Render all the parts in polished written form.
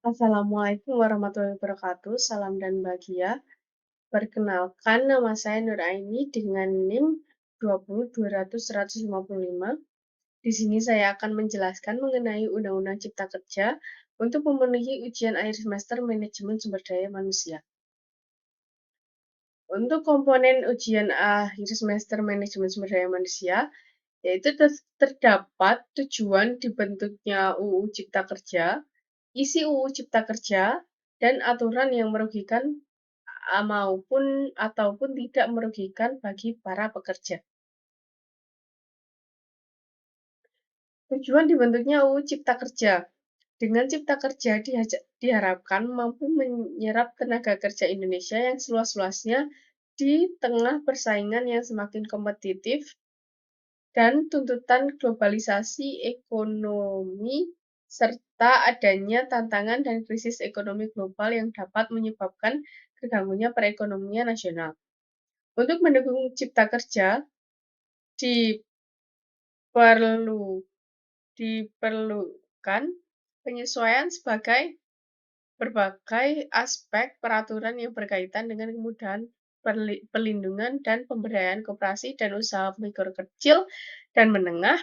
Assalamualaikum warahmatullahi wabarakatuh. Salam dan bahagia. Perkenalkan, nama saya Nuraini dengan NIM 20200-155. Di sini saya akan menjelaskan mengenai Undang-Undang Cipta Kerja untuk memenuhi ujian akhir semester Manajemen Sumber Daya Manusia. Untuk komponen ujian akhir semester Manajemen Sumber Daya Manusia, yaitu terdapat tujuan dibentuknya UU Cipta Kerja, isi UU Cipta Kerja, dan aturan yang merugikan ataupun tidak merugikan bagi para pekerja. Tujuan dibentuknya UU Cipta Kerja. Dengan Cipta Kerja diharapkan mampu menyerap tenaga kerja Indonesia yang seluas-luasnya di tengah persaingan yang semakin kompetitif dan tuntutan globalisasi ekonomi serta adanya tantangan dan krisis ekonomi global yang dapat menyebabkan terganggunya perekonomian nasional. Untuk mendukung Cipta Kerja, diperlu diperlukan penyesuaian berbagai aspek peraturan yang berkaitan dengan kemudahan perlindungan dan pemberdayaan koperasi dan usaha mikro kecil dan menengah,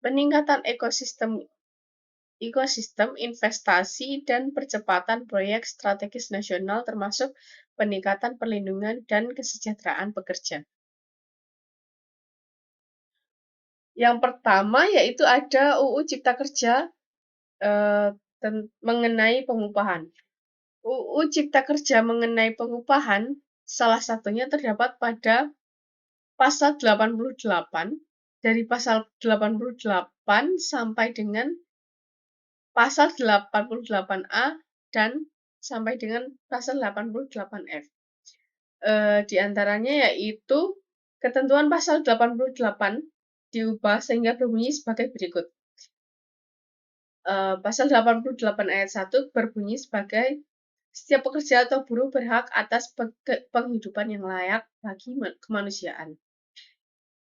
peningkatan ekosistem investasi dan percepatan proyek strategis nasional termasuk peningkatan perlindungan dan kesejahteraan pekerja. Yang pertama yaitu ada UU Cipta Kerja mengenai pengupahan. UU Cipta Kerja mengenai pengupahan salah satunya terdapat pada pasal 88, dari pasal 88 sampai dengan pasal 88A dan sampai dengan pasal 88F. Di antaranya yaitu ketentuan pasal 88 diubah sehingga berbunyi sebagai berikut. Pasal 88 ayat 1 berbunyi sebagai setiap pekerja atau buruh berhak atas penghidupan yang layak bagi kemanusiaan.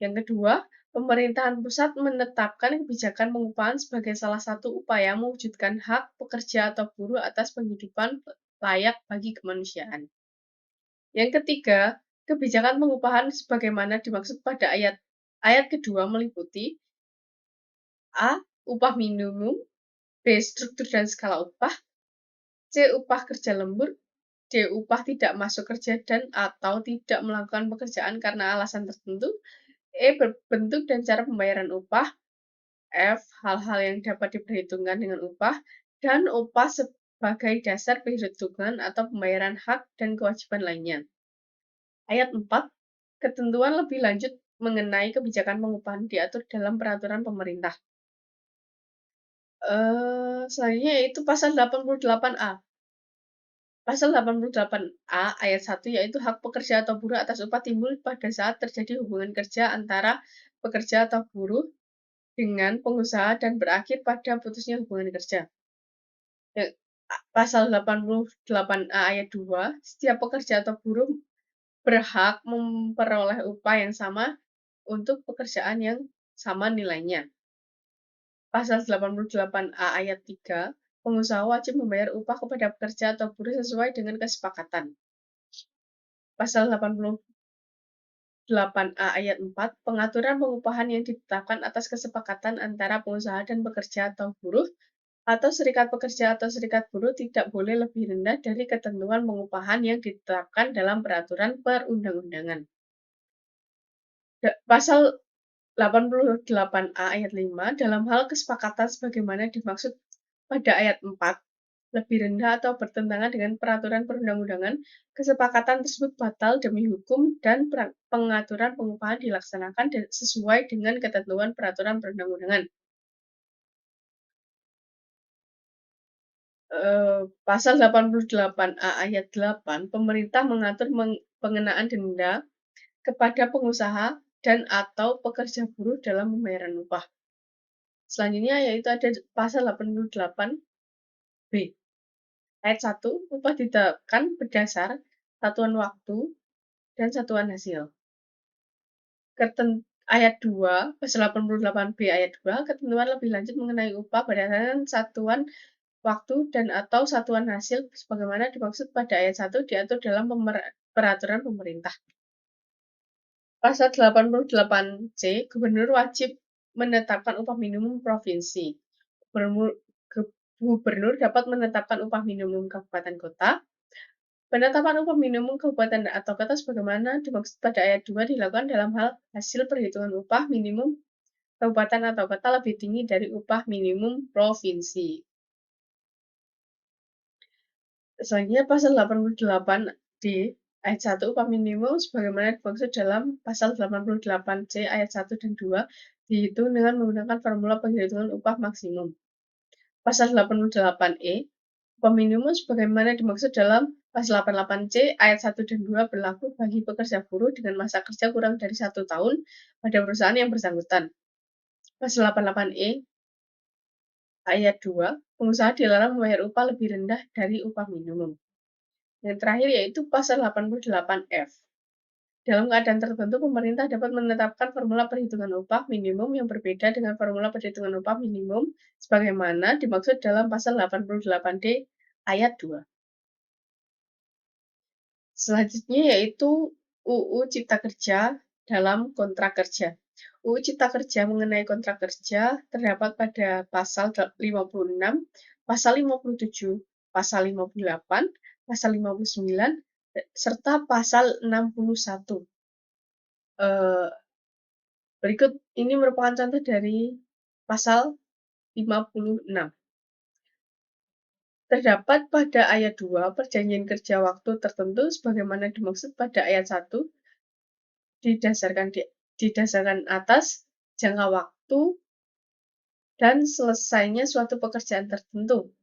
Yang kedua, pemerintahan pusat menetapkan kebijakan pengupahan sebagai salah satu upaya mewujudkan hak pekerja atau buruh atas penghidupan layak bagi kemanusiaan. Yang ketiga, kebijakan pengupahan sebagaimana dimaksud pada ayat kedua meliputi A. Upah minimum, B. Struktur dan skala upah, C. Upah kerja lembur, D. Upah tidak masuk kerja dan atau tidak melakukan pekerjaan karena alasan tertentu, E. Bentuk dan cara pembayaran upah, F. Hal-hal yang dapat diperhitungkan dengan upah, dan upah sebagai dasar perhitungan atau pembayaran hak dan kewajiban lainnya. Ayat 4. Ketentuan lebih lanjut mengenai kebijakan pengupahan diatur dalam peraturan pemerintah. Selanjutnya yaitu pasal 88A. Pasal 88A ayat 1 yaitu hak pekerja atau buruh atas upah timbul pada saat terjadi hubungan kerja antara pekerja atau buruh dengan pengusaha dan berakhir pada putusnya hubungan kerja. Pasal 88A ayat 2, setiap pekerja atau buruh berhak memperoleh upah yang sama untuk pekerjaan yang sama nilainya. Pasal 88A ayat 3, pengusaha wajib membayar upah kepada pekerja atau buruh sesuai dengan kesepakatan. Pasal 88A ayat 4, pengaturan pengupahan yang ditetapkan atas kesepakatan antara pengusaha dan pekerja atau buruh atau serikat pekerja atau serikat buruh tidak boleh lebih rendah dari ketentuan pengupahan yang ditetapkan dalam peraturan perundang-undangan. Pasal 88A ayat 5, dalam hal kesepakatan sebagaimana dimaksud pada ayat 4, lebih rendah atau bertentangan dengan peraturan perundang-undangan, kesepakatan tersebut batal demi hukum dan pengaturan pengupahan dilaksanakan sesuai dengan ketentuan peraturan perundang-undangan. Pasal 88A ayat 8, pemerintah mengatur pengenaan denda kepada pengusaha dan atau pekerja buruh dalam pembayaran upah. Selanjutnya yaitu ada pasal 88B. Ayat 1, upah ditetapkan berdasar satuan waktu dan satuan hasil. Ayat 2, pasal 88B ayat 2, ketentuan lebih lanjut mengenai upah berdasarkan satuan waktu, dan/atau satuan hasil sebagaimana dimaksud pada ayat 1 diatur dalam peraturan pemerintah. Pasal 88C, Gubernur wajib menetapkan upah minimum provinsi. Gubernur dapat menetapkan upah minimum kabupaten kota. Penetapan upah minimum kabupaten atau kota sebagaimana dimaksud pada ayat 2 dilakukan dalam hal hasil perhitungan upah minimum kabupaten atau kota lebih tinggi dari upah minimum provinsi. Selanjutnya pasal 88D ayat 1 upah minimum sebagaimana dimaksud dalam pasal 88C ayat 1 dan 2 dihitung dengan menggunakan formula penghitungan upah maksimum. Pasal 88E upah minimum sebagaimana dimaksud dalam pasal 88C ayat 1 dan 2 berlaku bagi pekerja buruh dengan masa kerja kurang dari 1 tahun pada perusahaan yang bersangkutan. Pasal 88E ayat 2, pengusaha dilarang membayar upah lebih rendah dari upah minimum. Yang terakhir yaitu pasal 88F. Dalam keadaan tertentu, pemerintah dapat menetapkan formula perhitungan upah minimum yang berbeda dengan formula perhitungan upah minimum sebagaimana dimaksud dalam pasal 88D ayat 2. Selanjutnya yaitu UU Cipta Kerja dalam kontrak kerja. UU Cipta Kerja mengenai kontrak kerja terdapat pada pasal 56, pasal 57, pasal 58, pasal 59, serta pasal 61. Berikut ini merupakan contoh dari pasal 56. Terdapat pada ayat 2 perjanjian kerja waktu tertentu sebagaimana dimaksud pada ayat 1 didasarkan atas jangka waktu dan selesainya suatu pekerjaan tertentu.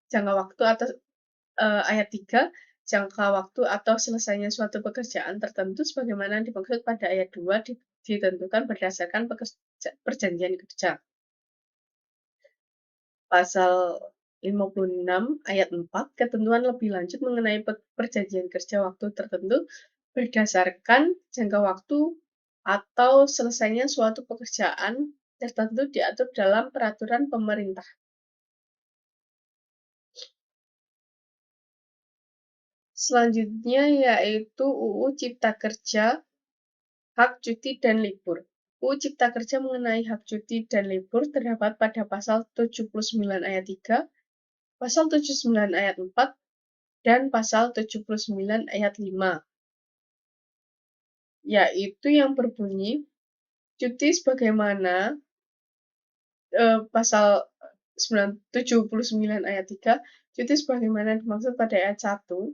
Jangka waktu atau ayat 3 jangka waktu atau selesainya suatu pekerjaan tertentu sebagaimana dimaksud pada ayat 2 ditentukan berdasarkan perjanjian kerja. Pasal 56 ayat 4 ketentuan lebih lanjut mengenai perjanjian kerja waktu tertentu berdasarkan jangka waktu atau selesainya suatu pekerjaan tertentu diatur dalam peraturan pemerintah. Selanjutnya yaitu UU Cipta Kerja, Hak Cuti dan Libur. UU Cipta Kerja mengenai hak cuti dan libur terdapat pada pasal 79 ayat 3, pasal 79 ayat 4, dan pasal 79 ayat 5. Yaitu yang berbunyi, cuti sebagaimana pasal 79 ayat 3, cuti sebagaimana dimaksud pada ayat 1,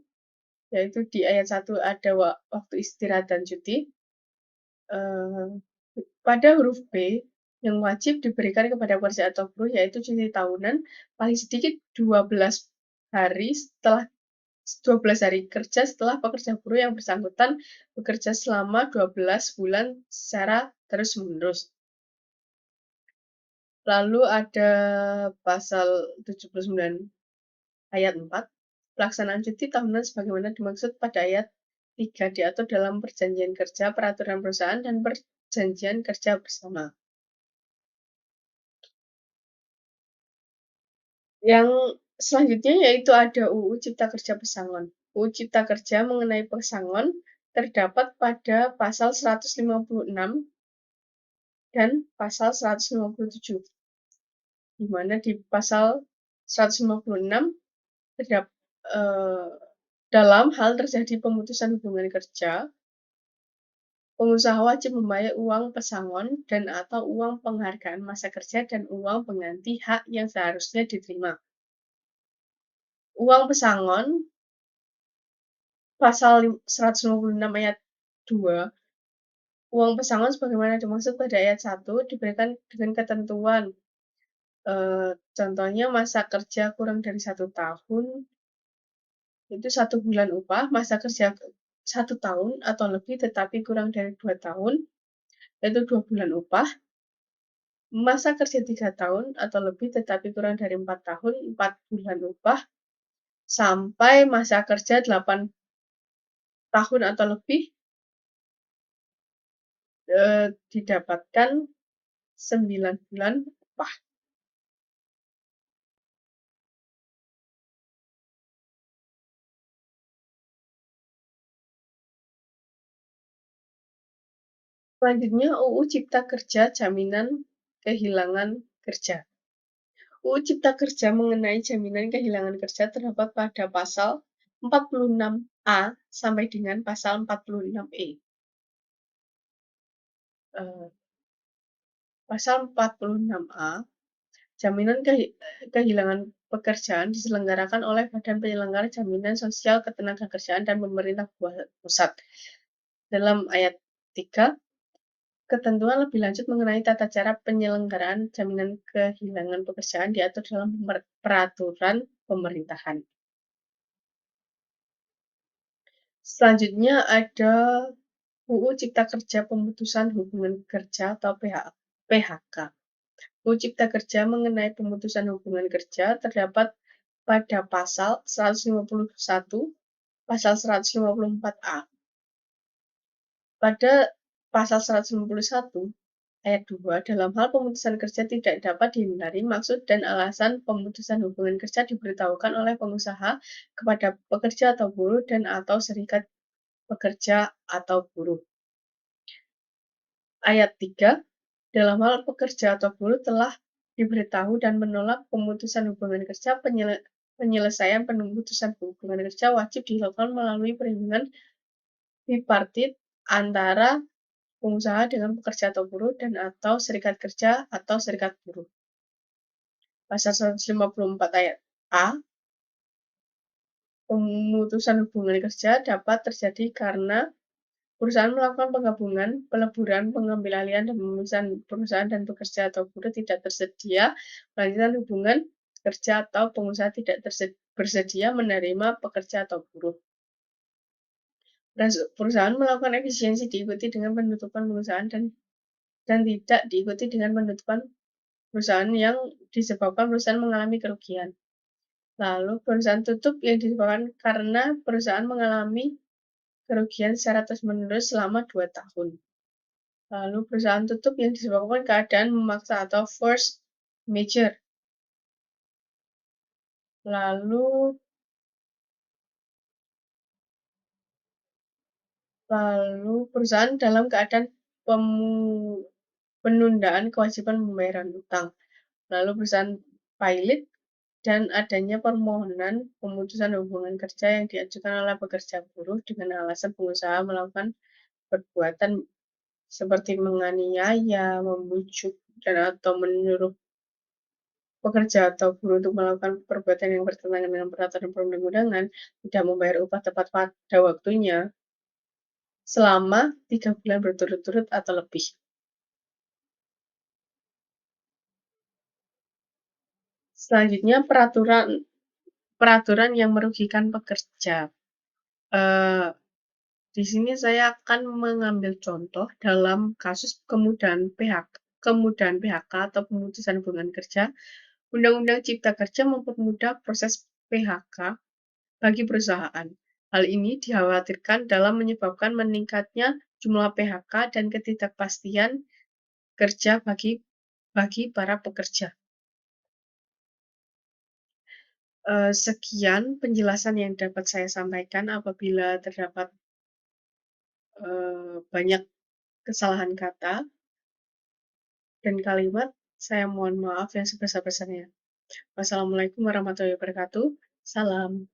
yaitu di ayat 1 ada waktu istirahat dan cuti. Pada huruf B, yang wajib diberikan kepada pekerja atau buruh yaitu cuti tahunan paling sedikit 12 hari setelah 12 hari kerja setelah pekerja buruh yang bersangkutan bekerja selama 12 bulan secara terus-menerus. Lalu ada pasal 79 ayat 4, pelaksanaan cuti tahunan sebagaimana dimaksud pada ayat 3 diatur dalam perjanjian kerja, peraturan perusahaan, dan perjanjian kerja bersama. Yang selanjutnya yaitu ada UU Cipta Kerja Pesangon. UU Cipta Kerja mengenai pesangon terdapat pada pasal 156 dan pasal 157. Di mana di pasal 156 dalam hal terjadi pemutusan hubungan kerja, pengusaha wajib membayar uang pesangon dan/atau uang penghargaan masa kerja dan uang pengganti hak yang seharusnya diterima. Uang pesangon pasal 156 ayat 2, uang pesangon sebagaimana dimaksud pada ayat 1 diberikan dengan ketentuan. Contohnya masa kerja kurang dari 1 tahun, itu 1 bulan upah, masa kerja 1 tahun atau lebih tetapi kurang dari 2 tahun, yaitu 2 bulan upah, masa kerja 3 tahun atau lebih tetapi kurang dari 4 tahun, 4 bulan upah, sampai masa kerja 8 tahun atau lebih didapatkan 9 bulan upah. Selanjutnya UU Cipta Kerja Jaminan Kehilangan Kerja. UU Cipta Kerja mengenai jaminan kehilangan kerja terdapat pada pasal 46A sampai dengan pasal 46E. Pasal 46A, jaminan kehilangan pekerjaan diselenggarakan oleh Badan Penyelenggara Jaminan Sosial Ketenagakerjaan dan pemerintah pusat. Dalam ayat 3, ketentuan lebih lanjut mengenai tata cara penyelenggaraan jaminan kehilangan pekerjaan diatur dalam peraturan pemerintahan. Selanjutnya ada UU Cipta Kerja Pemutusan Hubungan Kerja atau PHK. UU Cipta Kerja mengenai pemutusan hubungan kerja terdapat pada pasal 151, pasal 154A. Pada pasal 151 ayat 2, dalam hal pemutusan kerja tidak dapat dihindari, maksud dan alasan pemutusan hubungan kerja diberitahukan oleh pengusaha kepada pekerja atau buruh dan atau serikat pekerja atau buruh. Ayat 3, dalam hal pekerja atau buruh telah diberitahu dan menolak pemutusan hubungan kerja, penyelesaian pemutusan hubungan kerja wajib dilakukan melalui perundingan bipartit antara pengusaha dengan pekerja atau buruh dan atau serikat kerja atau serikat buruh. Pasal 154 ayat A, pemutusan hubungan kerja dapat terjadi karena perusahaan melakukan penggabungan, peleburan, pengambil alihan, dan pemisahan perusahaan dan pekerja atau buruh tidak tersedia melanjutkan hubungan kerja atau pengusaha tidak bersedia menerima pekerja atau buruh. Perusahaan melakukan efisiensi diikuti dengan penutupan perusahaan dan tidak diikuti dengan penutupan perusahaan yang disebabkan perusahaan mengalami kerugian. Lalu perusahaan tutup yang disebabkan karena perusahaan mengalami kerugian secara terus-menerus selama 2 tahun. Lalu perusahaan tutup yang disebabkan keadaan memaksa atau force majeure. Lalu perusahaan dalam keadaan penundaan kewajiban pembayaran utang. Lalu perusahaan pilot dan adanya permohonan pemutusan hubungan kerja yang diajukan oleh pekerja buruh dengan alasan pengusaha melakukan perbuatan seperti menganiaya, membujuk, dan atau menyuruh pekerja atau buruh untuk melakukan perbuatan yang bertentangan dengan peraturan perundang-undangan, tidak membayar upah tepat pada waktunya selama 3 bulan berturut-turut atau lebih. Selanjutnya peraturan yang merugikan pekerja. Di sini saya akan mengambil contoh dalam kasus kemudahan PHK atau pemutusan hubungan kerja. Undang-Undang Cipta Kerja mempermudah proses PHK bagi perusahaan. Hal ini dikhawatirkan dalam menyebabkan meningkatnya jumlah PHK dan ketidakpastian kerja bagi para pekerja. Sekian penjelasan yang dapat saya sampaikan. Apabila terdapat banyak kesalahan kata dan kalimat, saya mohon maaf yang sebesar-besarnya. Wassalamualaikum warahmatullahi wabarakatuh. Salam.